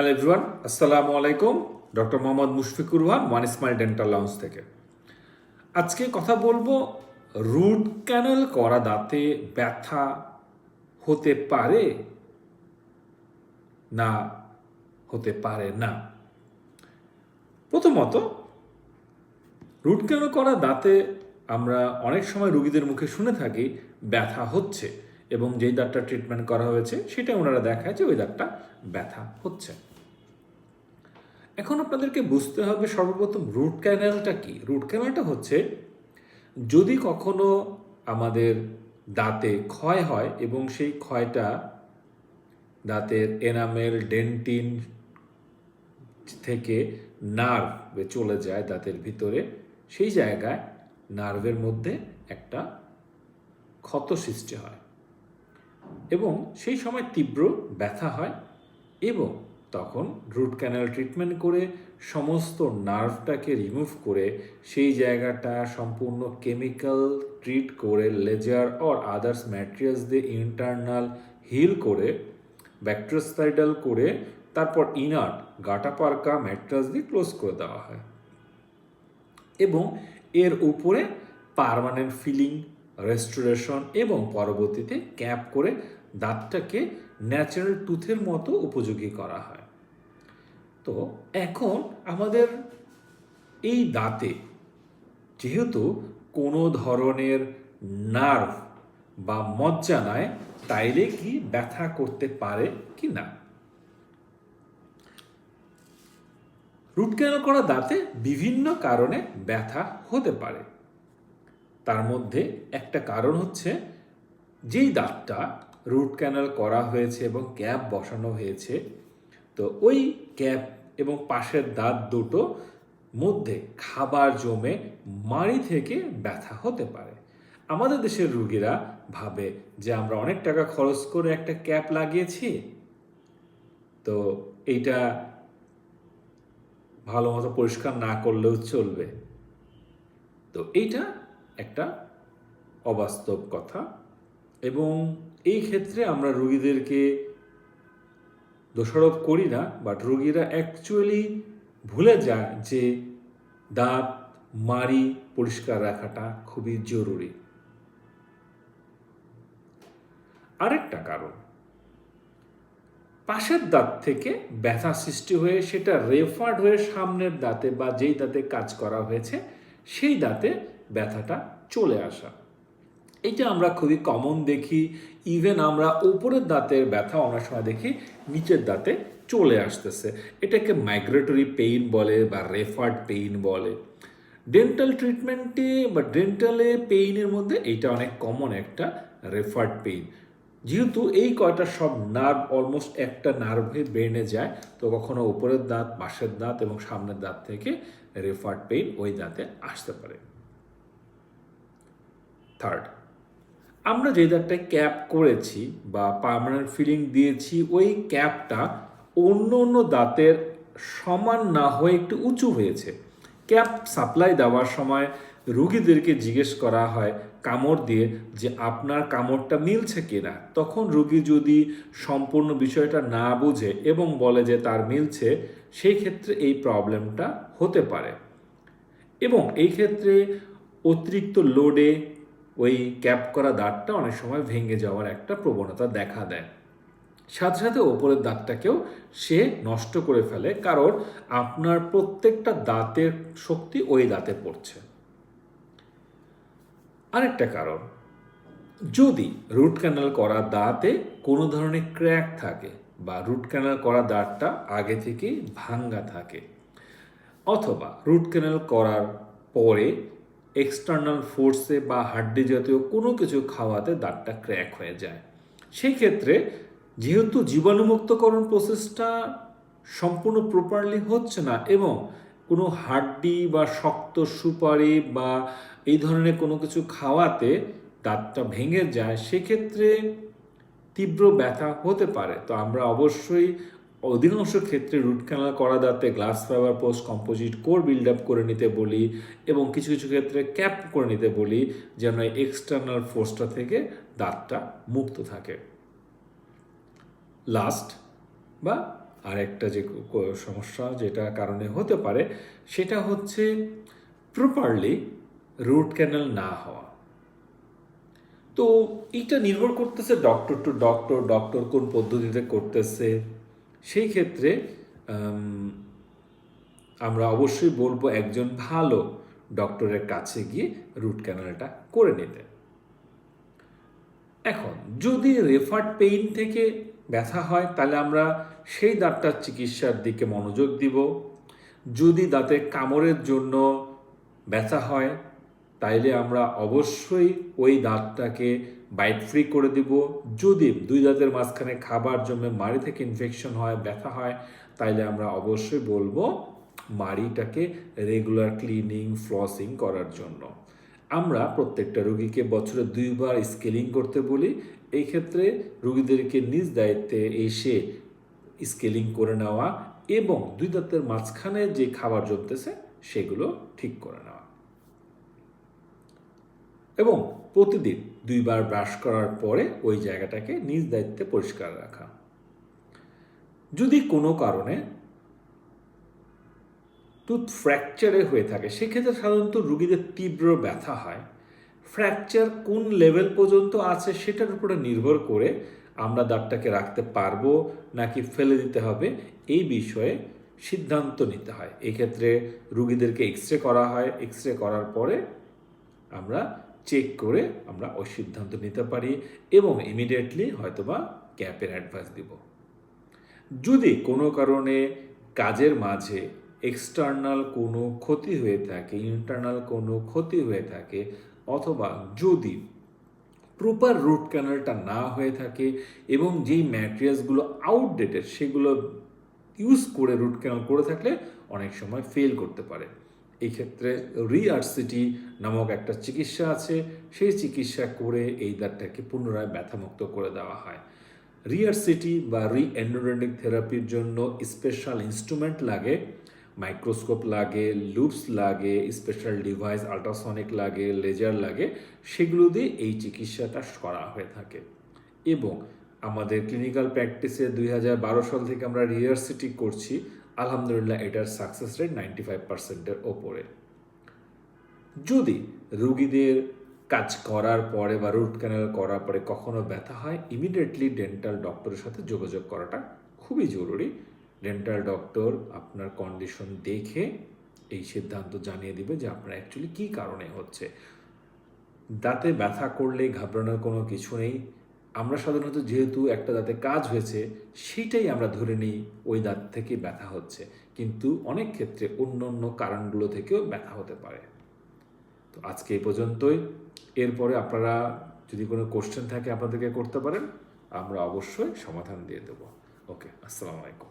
Hello everyone, আসসালামু আলাইকুম। Doctor Mohammad Mushfiqur Rahman, one smile dental lounge থেকে। আজকে কথা বলবো রুট ক্যানেল করা দাঁতে ব্যথা হতে পারে না হতে পারে না। প্রথমত, রুট ক্যানেল করা দাঁতে আমরা অনেক সময় রোগীদের মুখে শুনে থাকি ব্যথা হচ্ছে, এবং যেই দাঁতটা ট্রিটমেন্ট করা হয়েছে সেটা ওনারা দেখায় যে ওই দাঁতটা ব্যথা হচ্ছে। এখন আপনাদেরকে বুঝতে হবে সর্বপ্রথম রুট ক্যানেলটা কি। রুট ক্যানেলটা হচ্ছে যদি কখনো আমাদের দাঁতে ক্ষয় হয় এবং সেই ক্ষয়টা দাঁতের এনামেল ডেন্টিন থেকে নার্ভে চলে যায় দাঁতের ভিতরে, সেই জায়গায় নার্ভের মধ্যে একটা ক্ষত সৃষ্টি হয় এবং সেই সময় তীব্র ব্যথা হয়, এবং তখন রুট ক্যানাল ট্রিটমেন্ট করে সমস্ত নার্ভটাকে রিমুভ করে সেই জায়গাটা সম্পূর্ণ কেমিক্যাল ট্রিট করে লেজার অর আদার্স ম্যাটেরিয়ালস দিয়ে ইন্টারনাল হিল করে ব্যাকটেরিসাইডাল করে তারপর ইনার্ট গাটাপারকা ম্যাটেরিয়ালস দিয়ে ক্লোজ করে দেওয়া হয়, এবং এর উপরে পার্মানেন্ট ফিলিং, রেস্টোরেশন এবং পরবর্তীতে ক্যাপ করে দাঁতটাকে ন্যাচারাল টুথের মতো উপযোগী করা হয়। তো এখন আমাদের এই দাঁতে যেহেতু কোনো ধরনের নার্ভ বা মজ্জা নাই, তাইলে কি ব্যথা করতে পারে কি না? রুট ক্যানাল করা দাঁতে বিভিন্ন কারণে ব্যথা হতে পারে। তার মধ্যে একটা কারণ হচ্ছে যেই দাঁতটা রুট ক্যানাল করা হয়েছে এবং ক্যাপ বসানো হয়েছে, তো ওই ক্যাপ এবং পাশের দাঁত দুটো মধ্যে খাবার জমে মাড়ি থেকে ব্যথা হতে পারে। আমাদের দেশের রোগীরা ভাবে যে আমরা অনেক টাকা খরচ করে একটা ক্যাপ লাগিয়েছি, তো এইটা ভালো মতো পরিষ্কার না করলেও চলবে। তো এইটা একটা অবাস্তব কথা, এবং এই ক্ষেত্রে আমরা রোগীদেরকে দোষারোপ করি না, বাট রোগীরা অ্যাকচুয়ালি ভুলে যায় যে দাঁত মাড়ি পরিষ্কার রাখাটা খুবই জরুরি। আরেকটা কারণ, পাশের দাঁত থেকে ব্যথা সৃষ্টি হয়ে সেটা রেফার্ড হয়ে সামনের দাঁতে বা যেই দাঁতে কাজ করা হয়েছে সেই দাঁতে ব্যথাটা চলে আসা। এটা আমরা খুবই কমন দেখি। ইভেন আমরা উপরের দাঁতের ব্যথা অনেক সময় দেখি নিচের দাঁতে চলে আসতেছে। এটাকে মাইগ্রেটরি পেইন বলে বা রেফার্ড পেইন বলে। ডেন্টাল ট্রিটমেন্টে বা ডেন্টালে পেইনের মধ্যে এইটা অনেক কমন একটা রেফার্ড পেইন। যেহেতু এই কয়টা সব নার্ভ অলমোস্ট একটা নার্ভে ব্রেনে যায়, তো কখনো উপরের দাঁত, পাশের দাঁত এবং সামনের দাঁত থেকে রেফার্ড পেইন ওই দাঁতে আসতে পারে। থার্ড, আমরা যে দাঁতটায় ক্যাপ করেছি বা পার্মানেন্ট ফিলিং দিয়েছি, ওই ক্যাপটা অন্য অন্য দাঁতের সমান না হয়ে একটু উঁচু হয়েছে। ক্যাপ সাপ্লাই দেওয়ার সময় রুগীদেরকে জিজ্ঞেস করা হয় কামড় দিয়ে যে আপনার কামড়টা মিলছে কিনা। তখন রুগী যদি সম্পূর্ণ বিষয়টা না বুঝে এবং বলে যে তার মিলছে, সেই ক্ষেত্রে এই প্রবলেমটা হতে পারে, এবং এই ক্ষেত্রে অতিরিক্ত লোডে ওই ক্যাপ করা দাঁতটা অনেক সময় ভেঙে যাওয়ার একটা প্রবণতা দেখা দেয়। সাথে সাথে ওপরের দাঁতটাকেও সে নষ্ট করে ফেলে, কারণ আপনার প্রত্যেকটা দাঁতের শক্তি ওই দাঁতে পড়ছে। আরেকটা কারণ, যদি রুট ক্যানাল করা দাঁতে কোনো ধরনের ক্র্যাক থাকে বা রুট ক্যানাল করা দাঁতটা আগে থেকেই ভাঙ্গা থাকে, অথবা রুট ক্যানাল করার পরে এক্সটার্নাল ফোর্সে বা হাড্ডি জাতীয় কোনো কিছু খাওয়াতে দাঁতটা ক্র্যাক হয়ে যায়, সেই ক্ষেত্রে যেহেতু জীবাণুমুক্তকরণ প্রসেসটা সম্পূর্ণ প্রপারলি হচ্ছে না এবং কোনো হাড্ডি বা শক্ত সুপারি বা এই ধরনের কোনো কিছু খাওয়াতে দাঁতটা ভেঙে যায়, সেক্ষেত্রে তীব্র ব্যথা হতে পারে। তো আমরা অবশ্যই অধিকাংশ ক্ষেত্রে রুট ক্যানাল করা দাঁতে glass fibre post composite core build up করে নিতে বলি, এবং কিছু কিছু ক্ষেত্রে ক্যাপ করে নিতে বলি, যেন এক্সটার্নাল ফোর্সটা থেকে দাঁতটা মুক্ত থাকে। লাস্ট বা আর একটা যে সমস্যা যেটা কারণে হতে পারে সেটা হচ্ছে প্রপারলি রুট ক্যানাল না হওয়া। তো এইটা নির্ভর করতেছে ডক্টর টু ডক্টর, ডক্টর কোন পদ্ধতিতে করতেছে। সেই ক্ষেত্রে আমরা অবশ্যই বলবো একজন ভালো ডক্টরের কাছে গিয়ে রুট ক্যানালটা করে নিতে। এখন যদি রেফার্ড পেইন থেকে ব্যথা হয় তাহলে আমরা সেই দাঁতটার চিকিৎসার দিকে মনোযোগ দিব। যদি দাঁতে কামড়ের জন্য ব্যথা হয় তাইলে আমরা অবশ্যই ওই দাঁতটাকে বাইট ফ্রি করে দিব। যদি দুই দাঁতের মাঝখানে খাবার জমে মাড়ি থেকে ইনফেকশন হয়, ব্যথা হয়, তাইলে আমরা অবশ্যই বলবো মাড়িটাকে রেগুলার ক্লিনিং ফ্লসিং করার জন্য। আমরা প্রত্যেকটা রোগীকে বছরে 2 বার স্কেলিং করতে বলি। এই ক্ষেত্রে রোগীদেরকে নিজ দায়িত্বে এসে স্কেলিং করে নেওয়া এবং দুই দাঁতের মাঝখানে যে খাবার জমতেছে সেগুলো ঠিক করে নেওয়া এবং প্রতিদিন 2 বার ব্রাশ করার পরে ওই জায়গাটাকে নিজ দায়িত্বে পরিষ্কার রাখা। যদি কোনো কারণে টুথ ফ্র্যাকচারে হয়ে থাকে সেক্ষেত্রে সাধারণত রোগীদের তীব্র ব্যথা হয়। ফ্র্যাকচার কোন লেভেল পর্যন্ত আছে সেটার উপরে নির্ভর করে আমরা দাঁতটাকে রাখতে পারবো নাকি ফেলে দিতে হবে এই বিষয়ে সিদ্ধান্ত নিতে হয়। এক্ষেত্রে রোগীদেরকে এক্স রে করা হয়। এক্স রে করার পরে আমরা চেক করে আমরা ওই সিদ্ধান্ত নিতে পারি এবং ইমিডিয়েটলি হয়তোবা ক্যাপের অ্যাডভাইস দিব। যদি কোনো কারণে কাজের মাঝে এক্সটার্নাল কোনো ক্ষতি হয়ে থাকে, ইন্টারনাল কোনো ক্ষতি হয়ে থাকে, অথবা যদি প্রপার রুট ক্যানালটা না হয়ে থাকে এবং যেই ম্যাটেরিয়ালসগুলো আউটডেটেড সেগুলো ইউজ করে রুট ক্যানাল করে থাকলে অনেক সময় ফেল করতে পারে। এই ক্ষেত্রে রিআরসিটি নামক একটা চিকিৎসা আছে, সেই চিকিৎসা করে এই দাঁতটাকে পুনরায় ব্যথামুক্ত করে দেওয়া হয়। রিআরসিটি বা রিএন্ডোডন্টিক থেরাপির জন্য স্পেশাল ইনস্ট্রুমেন্ট লাগে, মাইক্রোস্কোপ লাগে, লুপস লাগে, স্পেশাল ডিভাইস আল্ট্রাসনিক লাগে, লেজার লাগে, সেগুলো দিয়ে এই চিকিৎসাটা করা হয়ে থাকে। এবং আমাদের ক্লিনিক্যাল প্র্যাকটিসে 2012 সাল থেকে আমরা রিআরসিটি করছি। আলহামদুলিল্লাহ এটার সাকসেস রেট 95%-এর ওপরে। যদি রুগীদের কাজ করার পরে বা রুট ক্যানাল করার পরে কখনো ব্যথা হয়, ইমিডিয়েটলি ডেন্টাল ডক্টরের সাথে যোগাযোগ করাটা খুবই জরুরি। ডেন্টাল ডক্টর আপনার কন্ডিশন দেখে এই সিদ্ধান্ত জানিয়ে দিবে যে আপনার অ্যাকচুয়ালি কী কারণে হচ্ছে। দাঁতে ব্যথা করলে ঘাবড়ানোর কোনো কিছু নেই। আমরা সাধারণত যেহেতু একটা দাঁতে কাজ হয়েছে সেইটাই আমরা ধরে নিই ওই দাঁত থেকে ব্যথা হচ্ছে, কিন্তু অনেক ক্ষেত্রে অন্য অন্য কারণগুলো থেকেও ব্যথা হতে পারে। তো আজকে এই পর্যন্তই। এরপরে আপনারা যদি কোনো কোশ্চেন থাকে আপনাদেরকে করতে পারেন, আমরা অবশ্যই সমাধান দিয়ে দেবো। ওকে, আসসালামু আলাইকুম।